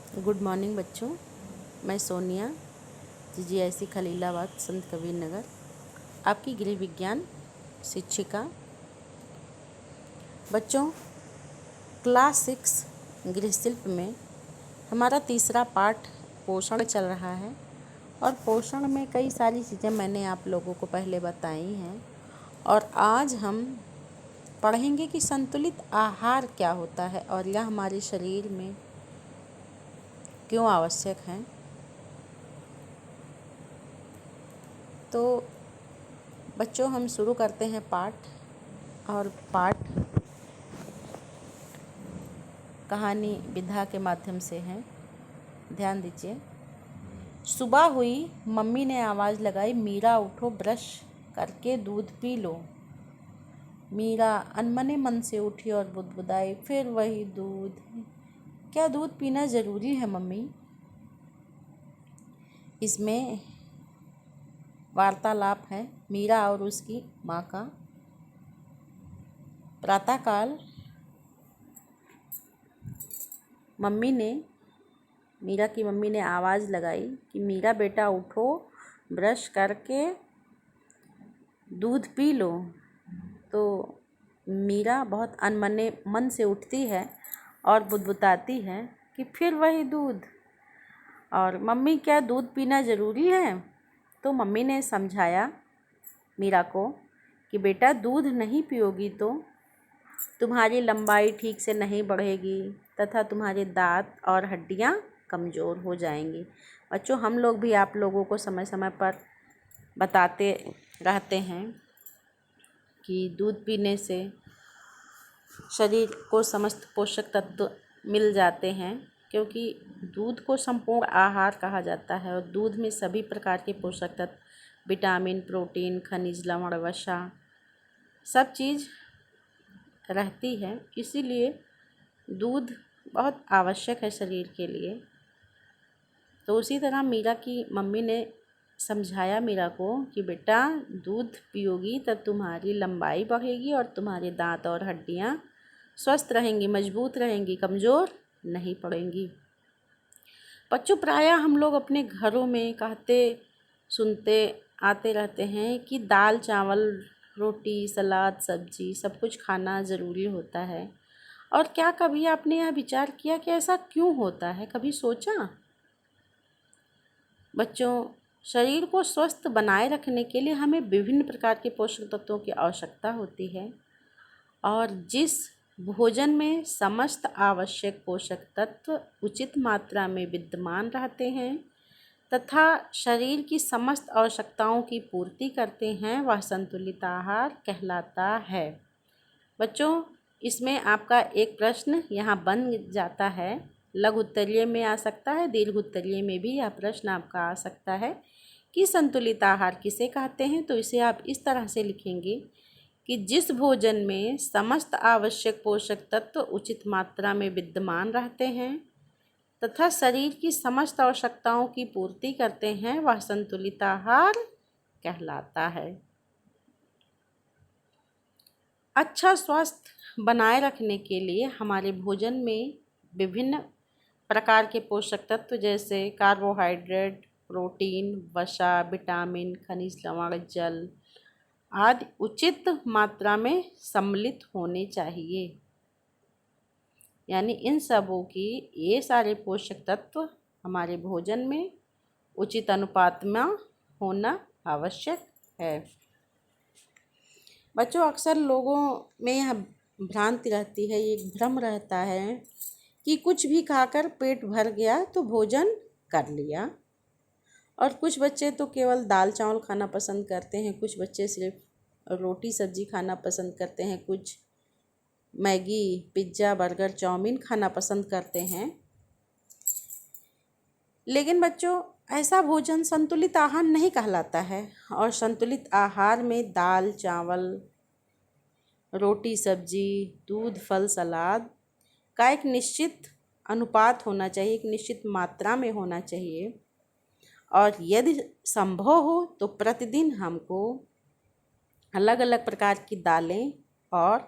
Good morning बच्चों। मैं Sonia GGIC Khalilabad संत कबीर नगर आपकी गृह विज्ञान शिक्षिका। बच्चों, क्लास 6 गृह शिल्प में हमारा तीसरा पाठ पोषण चल रहा है और पोषण में कई सारी चीज़ें मैंने आप लोगों को पहले बताई हैं और आज हम पढ़ेंगे कि संतुलित आहार क्या होता है और यह हमारे शरीर में क्यों आवश्यक है। तो बच्चों, हम शुरू करते हैं पाठ। और पाठ कहानी विधा के माध्यम से है। ध्यान दीजिए। सुबह हुई, मम्मी ने आवाज़ लगाई, मीरा उठो, ब्रश करके दूध पी लो। मीरा अनमने मन से उठी और बुदबुदाई, फिर वही दूध। क्या दूध पीना ज़रूरी है मम्मी? इसमें वार्तालाप है मीरा और उसकी माँ का। प्रातःकाल मीरा की मम्मी ने आवाज़ लगाई कि मीरा बेटा उठो, ब्रश करके दूध पी लो। तो मीरा बहुत अनमने मन से उठती है और बुदबुदाती है कि फिर वही दूध। और मम्मी, क्या दूध पीना ज़रूरी है? तो मम्मी ने समझाया मीरा को कि बेटा, दूध नहीं पियोगी तो तुम्हारी लंबाई ठीक से नहीं बढ़ेगी तथा तुम्हारे दांत और हड्डियां कमज़ोर हो जाएंगी। बच्चों, हम लोग भी आप लोगों को समय समय पर बताते रहते हैं कि दूध पीने से शरीर को समस्त पोषक तत्व मिल जाते हैं, क्योंकि दूध को संपूर्ण आहार कहा जाता है और दूध में सभी प्रकार के पोषक तत्व, विटामिन, प्रोटीन, खनिज, लवण, वसा सब चीज़ रहती है। इसीलिए दूध बहुत आवश्यक है शरीर के लिए। तो उसी तरह मीरा की मम्मी ने समझाया मीरा को कि बेटा, दूध पियोगी तब तुम्हारी लंबाई बढ़ेगी और तुम्हारे दांत और हड्डियां स्वस्थ रहेंगी, मजबूत रहेंगी, कमज़ोर नहीं पड़ेंगी। बच्चों, प्रायः हम लोग अपने घरों में कहते सुनते आते रहते हैं कि दाल, चावल, रोटी, सलाद, सब्जी सब कुछ खाना ज़रूरी होता है। और क्या कभी आपने यह विचार किया कि ऐसा क्यों होता है? कभी सोचा? बच्चों, शरीर को स्वस्थ बनाए रखने के लिए हमें विभिन्न प्रकार के पोषक तत्वों की आवश्यकता होती है और जिस भोजन में समस्त आवश्यक पोषक तत्व उचित मात्रा में विद्यमान रहते हैं तथा शरीर की समस्त आवश्यकताओं की पूर्ति करते हैं, वह संतुलित आहार कहलाता है। बच्चों, इसमें आपका एक प्रश्न यहाँ बन जाता है। लघु उत्तरीय में आ सकता है, दीर्घ उत्तरीय में भी यह प्रश्न आपका आ सकता है कि संतुलित आहार किसे कहते हैं। तो इसे आप इस तरह से लिखेंगे कि जिस भोजन में समस्त आवश्यक पोषक तत्व उचित मात्रा में विद्यमान रहते हैं तथा शरीर की समस्त आवश्यकताओं की पूर्ति करते हैं, वह संतुलित आहार कहलाता है। अच्छा स्वास्थ्य बनाए रखने के लिए हमारे भोजन में विभिन्न प्रकार के पोषक तत्व जैसे कार्बोहाइड्रेट, प्रोटीन, वसा, विटामिन, खनिज, लवण, जल आदि उचित मात्रा में सम्मिलित होने चाहिए। यानी इन सबों की ये सारे पोषक तत्व हमारे भोजन में उचित अनुपात में होना आवश्यक है। बच्चों, अक्सर लोगों में यह भ्रांति रहती है, एक भ्रम रहता है कि कुछ भी खाकर पेट भर गया तो भोजन कर लिया। और कुछ बच्चे तो केवल दाल चावल खाना पसंद करते हैं, कुछ बच्चे सिर्फ रोटी सब्जी खाना पसंद करते हैं, कुछ मैगी, पिज्ज़ा, बर्गर, चाउमीन खाना पसंद करते हैं। लेकिन बच्चों, ऐसा भोजन संतुलित आहार नहीं कहलाता है। और संतुलित आहार में दाल, चावल, रोटी, सब्जी, दूध, फल, सलाद का एक निश्चित अनुपात होना चाहिए, एक निश्चित मात्रा में होना चाहिए। और यदि संभव हो तो प्रतिदिन हमको अलग अलग प्रकार की दालें और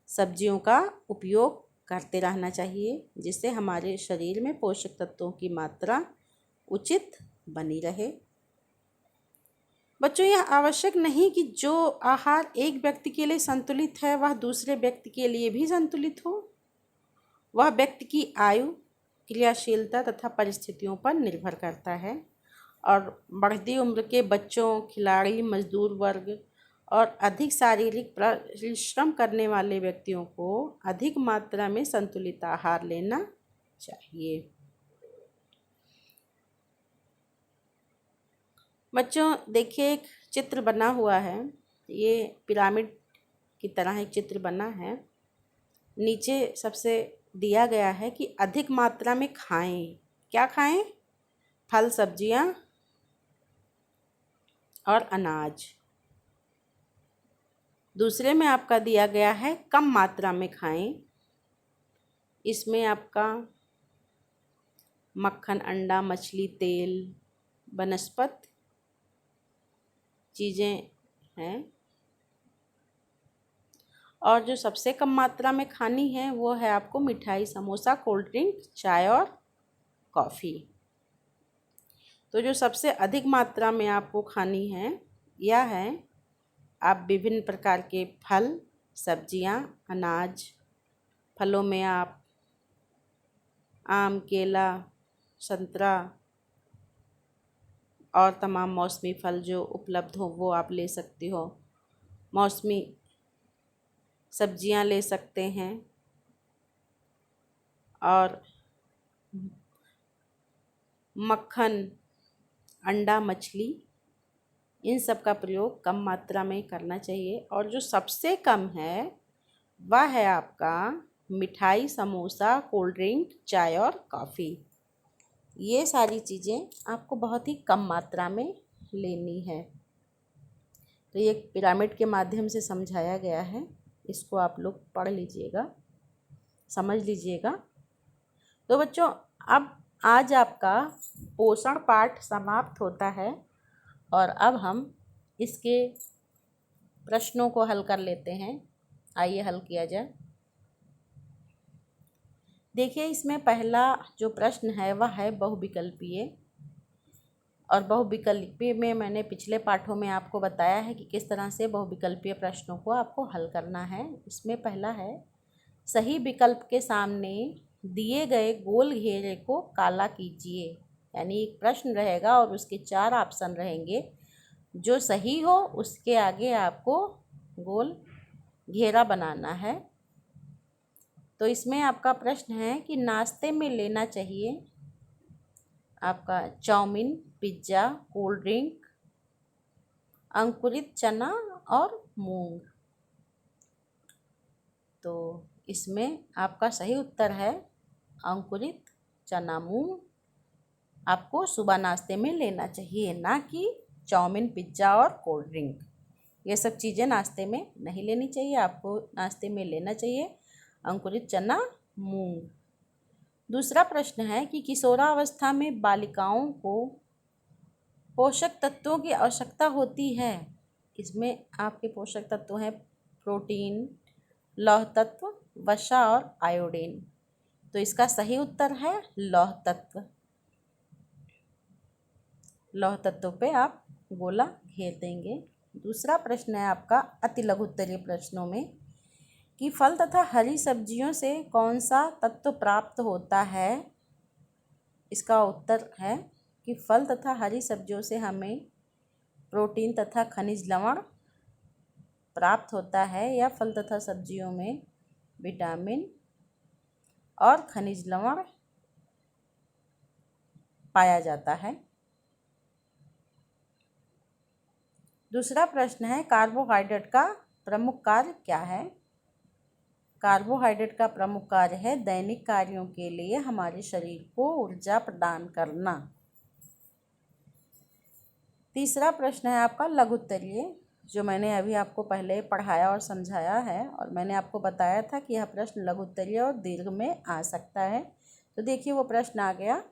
सब्जियों का उपयोग करते रहना चाहिए, जिससे हमारे शरीर में पोषक तत्वों की मात्रा उचित बनी रहे। बच्चों, यह आवश्यक नहीं कि जो आहार एक व्यक्ति के लिए संतुलित है वह दूसरे व्यक्ति के लिए भी संतुलित हो। वह व्यक्ति की आयु, क्रियाशीलता तथा परिस्थितियों पर निर्भर करता है और बढ़ती उम्र के बच्चों, खिलाड़ी, मजदूर वर्ग और अधिक शारीरिक परिश्रम करने वाले व्यक्तियों को अधिक मात्रा में संतुलित आहार लेना चाहिए। बच्चों देखिए, एक चित्र बना हुआ है, ये पिरामिड की तरह एक चित्र बना है। नीचे सबसे दिया गया है कि अधिक मात्रा में खाएं। क्या खाएं? फल, सब्जियां और अनाज। दूसरे में आपका दिया गया है कम मात्रा में खाएं। इसमें आपका मक्खन, अंडा, मछली, तेल, वनस्पति चीज़ें हैं। और जो सबसे कम मात्रा में खानी है वो है आपको मिठाई, समोसा, कोल्ड ड्रिंक, चाय और कॉफ़ी। तो जो सबसे अधिक मात्रा में आपको खानी है यह है, आप विभिन्न प्रकार के फल, सब्जियां, अनाज। फलों में आप आम, केला, संतरा और तमाम मौसमी फल जो उपलब्ध हो वो आप ले सकती हो। मौसमी सब्जियां ले सकते हैं और मक्खन, अंडा, मछली, इन सब का प्रयोग कम मात्रा में करना चाहिए। और जो सबसे कम है वह है आपका मिठाई, समोसा, कोल्ड ड्रिंक, चाय और कॉफ़ी। ये सारी चीज़ें आपको बहुत ही कम मात्रा में लेनी है। तो ये पिरामिड के माध्यम से समझाया गया है, इसको आप लोग पढ़ लीजिएगा, समझ लीजिएगा। तो बच्चों, अब आज आपका पोषण पाठ समाप्त होता है और अब हम इसके प्रश्नों को हल कर लेते हैं। आइए हल किया जाए। देखिए, इसमें पहला जो प्रश्न है वह है बहुविकल्पीय। और बहुविकल्पीय में मैंने पिछले पाठों में आपको बताया है कि किस तरह से बहुविकल्पीय प्रश्नों को आपको हल करना है। इसमें पहला है, सही विकल्प के सामने दिए गए गोल घेरे को काला कीजिए। यानी एक प्रश्न रहेगा और उसके 4 ऑप्शन रहेंगे, जो सही हो उसके आगे आपको गोल घेरा बनाना है। तो इसमें आपका प्रश्न है कि नाश्ते में लेना चाहिए आपका चाउमीन, पिज्ज़ा, कोल्ड ड्रिंक, अंकुरित चना और मूंग। तो इसमें आपका सही उत्तर है अंकुरित चना, मूंग आपको सुबह नाश्ते में लेना चाहिए, ना कि चाउमीन, पिज्ज़ा और कोल्ड ड्रिंक। ये सब चीज़ें नाश्ते में नहीं लेनी चाहिए। आपको नाश्ते में लेना चाहिए अंकुरित चना, मूंग। दूसरा प्रश्न है कि किशोरावस्था में बालिकाओं को पोषक तत्वों की आवश्यकता होती है। इसमें आपके पोषक तत्व हैं प्रोटीन, लौह तत्व, वसा और आयोडीन। तो इसका सही उत्तर है लौह तत्व। लौह तत्व पे आप गोला घेर देंगे। दूसरा प्रश्न है आपका अति लघु उत्तरीय प्रश्नों में कि फल तथा हरी सब्जियों से कौन सा तत्व प्राप्त होता है। इसका उत्तर है कि फल तथा हरी सब्जियों से हमें प्रोटीन तथा खनिज लवण प्राप्त होता है, या फल तथा सब्जियों में विटामिन और खनिज लवण पाया जाता है। दूसरा प्रश्न है, कार्बोहाइड्रेट का प्रमुख कार्य क्या है। कार्बोहाइड्रेट का प्रमुख कार्य है दैनिक कार्यों के लिए हमारे शरीर को ऊर्जा प्रदान करना। तीसरा प्रश्न है आपका लघु उत्तरीय, जो मैंने अभी आपको पहले पढ़ाया और समझाया है, और मैंने आपको बताया था कि यह प्रश्न लघु उत्तरीय और दीर्घ में आ सकता है। तो देखिए वो प्रश्न आ गया।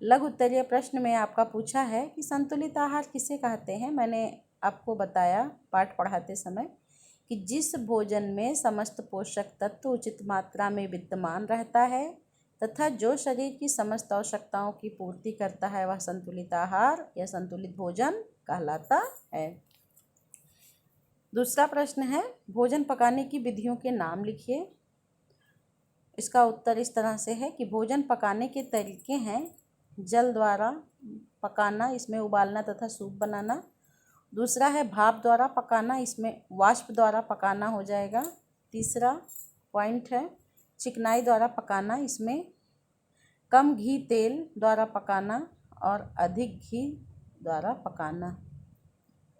लघु उत्तरीय प्रश्न में आपका पूछा है कि संतुलित आहार किसे कहते हैं। मैंने आपको बताया पाठ पढ़ाते समय कि जिस भोजन में समस्त पोषक तत्व उचित मात्रा में विद्यमान रहता है तथा जो शरीर की समस्त आवश्यकताओं की पूर्ति करता है वह संतुलित आहार या संतुलित भोजन कहलाता है। दूसरा प्रश्न है, भोजन पकाने की विधियों के नाम लिखिए। इसका उत्तर इस तरह से है कि भोजन पकाने के तरीके हैं जल द्वारा पकाना, इसमें उबालना तथा सूप बनाना। दूसरा है भाप द्वारा पकाना, इसमें वाष्प द्वारा पकाना हो जाएगा। तीसरा पॉइंट है चिकनाई द्वारा पकाना, इसमें कम घी तेल द्वारा पकाना और अधिक घी द्वारा पकाना।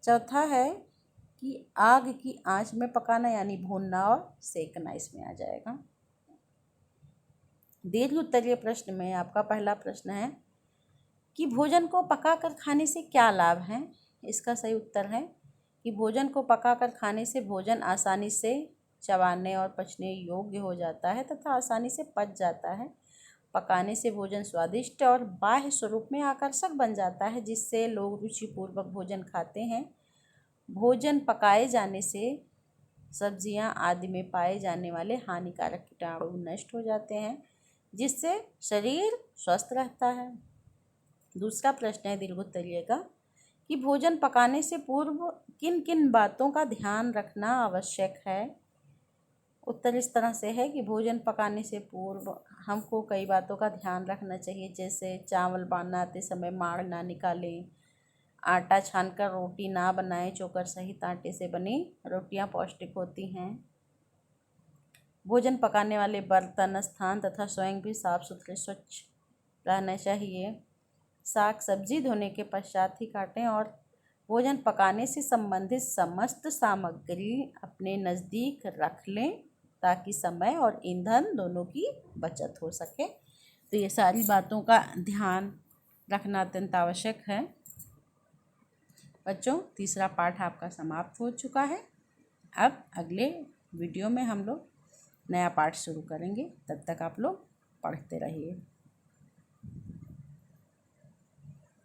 चौथा है कि आग की आंच में पकाना यानी भूनना और सेकना इसमें आ जाएगा। दीर्घ उत्तरीय प्रश्न में आपका पहला प्रश्न है कि भोजन को पकाकर खाने से क्या लाभ हैं। इसका सही उत्तर है कि भोजन को पकाकर खाने से भोजन आसानी से चबाने और पचने योग्य हो जाता है तथा आसानी से पच जाता है। पकाने से भोजन स्वादिष्ट और बाह्य स्वरूप में आकर्षक बन जाता है, जिससे लोग रुचिपूर्वक भोजन खाते हैं। भोजन पकाए जाने से सब्जियां आदि में पाए जाने वाले हानिकारक कीटाणु नष्ट हो जाते हैं, जिससे शरीर स्वस्थ रहता है। दूसरा प्रश्न है दीर्घोत्तरीय का कि भोजन पकाने से पूर्व किन किन बातों का ध्यान रखना आवश्यक है। उत्तर इस तरह से है कि भोजन पकाने से पूर्व हमको कई बातों का ध्यान रखना चाहिए, जैसे चावल बनाते समय माड़ ना निकालें, आटा छानकर रोटी ना बनाएं, चोकर सहित आटे से बनी रोटियां पौष्टिक होती हैं। भोजन पकाने वाले बर्तन, स्थान तथा स्वयं भी साफ सुथरे स्वच्छ रहना चाहिए। साग सब्जी धोने के पश्चात ही काटें और भोजन पकाने से संबंधित समस्त सामग्री अपने नज़दीक रख लें ताकि समय और ईंधन दोनों की बचत हो सके। तो ये सारी बातों का ध्यान रखना अत्यंत आवश्यक है। बच्चों, तीसरा पाठ आपका समाप्त हो चुका है। अब अगले वीडियो में हम लोग नया पाठ शुरू करेंगे। तब तक आप लोग पढ़ते रहिए।